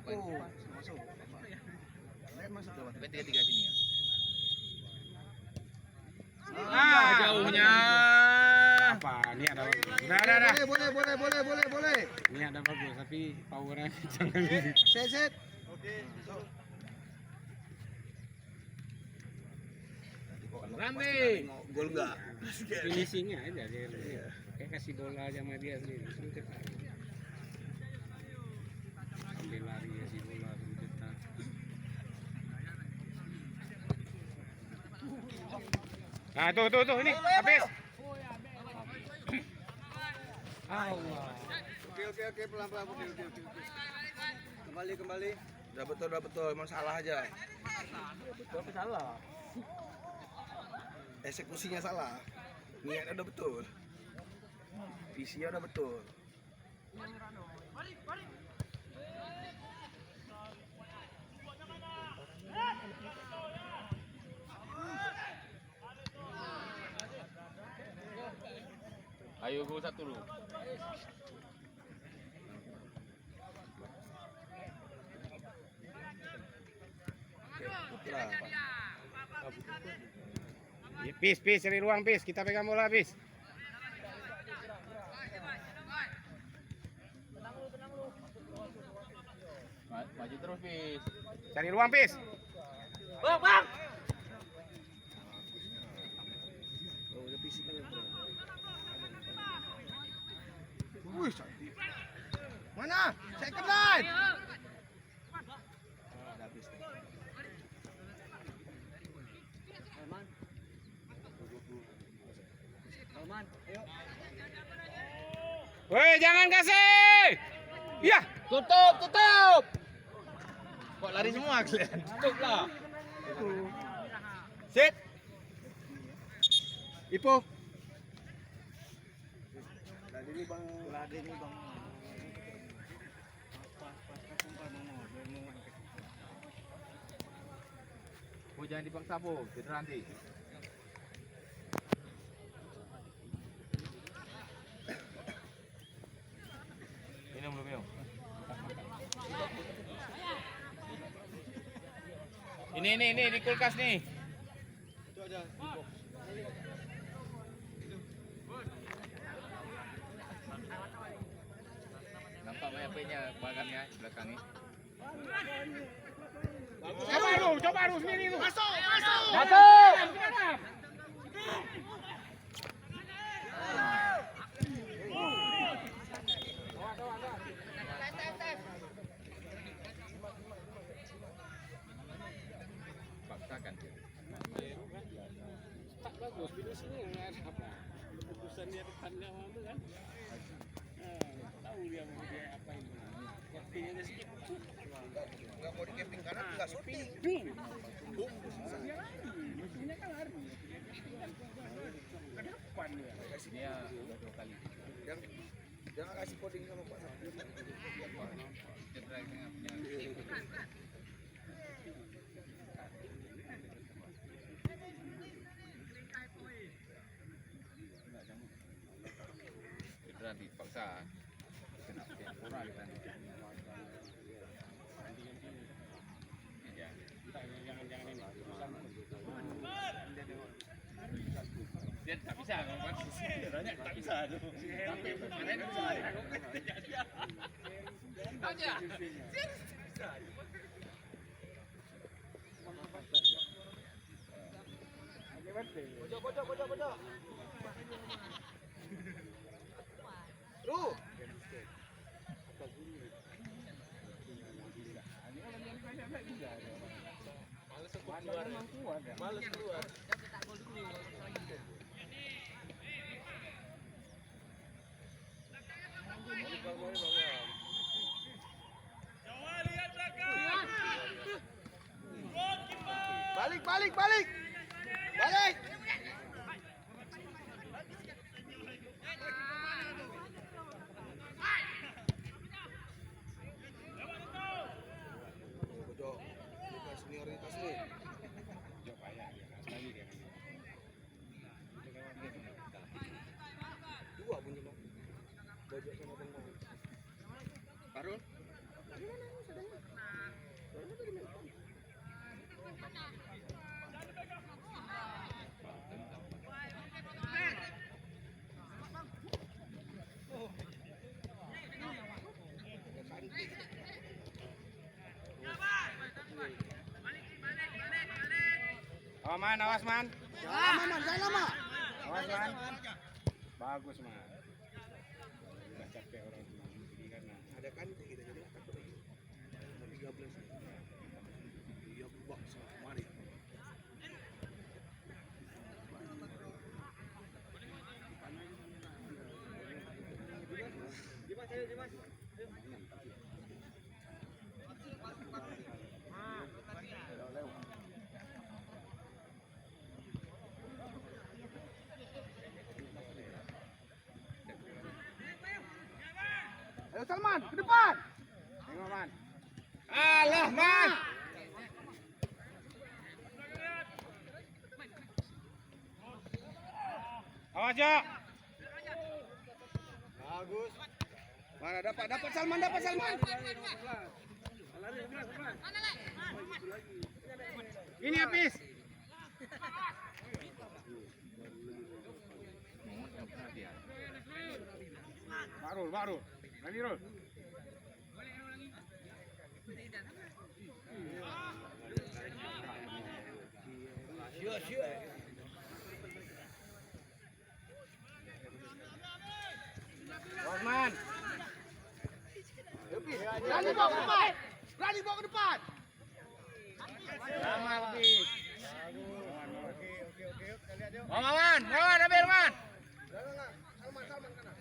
Masuk. Lihat masuk tuh. Tiga sini ya. Jauhnya. Apa? Ini ada Boleh. Ini ada bagus tapi powernya jangan. Set. Oke. Rame. Gol enggak? Finishingnya aja dia. Kayak kasih bola aja sama dia sendiri. Sambil lari kasih bola cetak. Nah, tuh ini habis. Allah. Oke, pelan-pelan. Kembali. Udah betul. Emang salah aja. Betul apa salah? Eksekusinya salah. Niatnya udah betul. Visinya udah betul. Ayo gol satu lu. Putra. Pis, cari ruang pis. Kita pegang bola pis. Maju terus, Pis. Cari ruang pis. Bang. Oh, udah fisiknya bro. Wih, cantik. Mana? Second line. Habis. Aman. Ayo. Woi, jangan kasih. Iya. Tutup. Kok lari semua kalian? Tutup lah. Sit. Ipo. Ladi bang. Oh, jangan dipaksa, Bu. Cedera nanti. Minum. Ini di kulkas nih. Itu aja. Nampak HP-nya bagannya belakangnya. Coba lu sini lu. Masuk. Paksakan. Tak bagus finishingnya enggak ada apa. Keputusan dia depannya itu kan. Tahu dia mau dia apa ini. Kepingnya sedikit. Enggak mau di camping kanan enggak syuting. Mesinnya kan lari. Ke depan dia. Dia udah 2 kali. Jangan kasih coding sama Pak. Cedera yang punya. Cedera dipaksa. Kenapa yang kurang kita? Jangan ini. Dia tak bisa kan? Cederanya tak bisa tuh. Sampai kemarin bisa. Aja. Pojok. Lu. Males keluar. Balik. Pojok. Bukan senioritas lu. Dua bunyi bang. Pojok sama bang. Parul. Man, awas man. Jangan lama, Man. Jangan lama. Awas man. Bagus man. Udah capek orang ini karena Ada kan kita jadi takut lagi. 13. Iya, bak sama kemari. Ayo Salman, ke depan. tengok man. Alah man. Awas ya. Bagus. Mana dapat Salman, dapat Salman. Ini habis. Baru. Lagi Rul. Sure. Osman. Berani bawa ke depan. Berani bawa ke depan. Sama habis. Man, ambil man. Salman kana.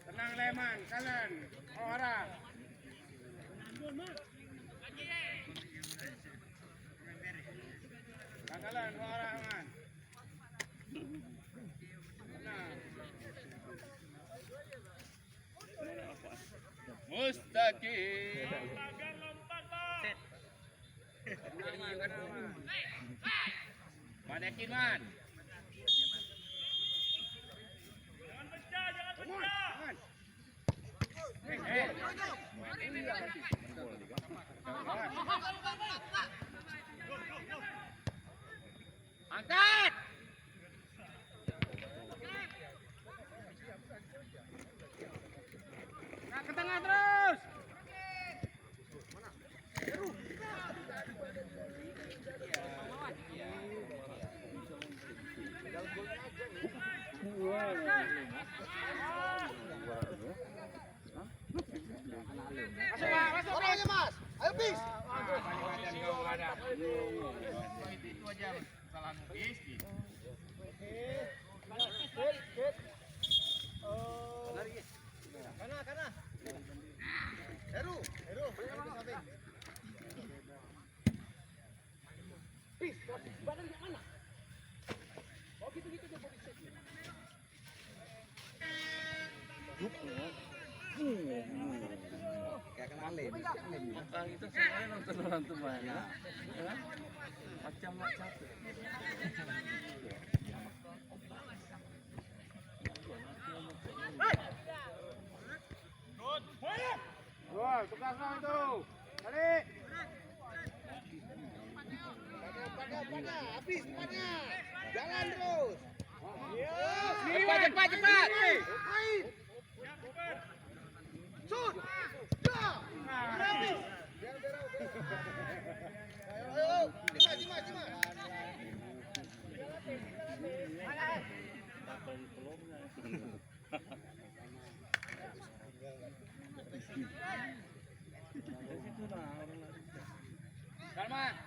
Tenang Leman, kalian. Orang. Kalian orang man. Tenang. Mustaqim. Banakin man. Jangan pecah. Angkat. Nah, ke tengah terus. Masuk Orangnya Mas. Ayo bis. Itu aja kesalahan bis. Kana. Heru. Bis, badan di mana? Oh gitu dia posisi. Kayak kena lem. Orang itu semuanya nonton orang tua mana? Macam capek. Gol, tukar kau itu. Balik. Pada, habis depannya. Jalan terus. Cepat. Main. Shoot. Ya. Habis. Ayo. Cima. Salman.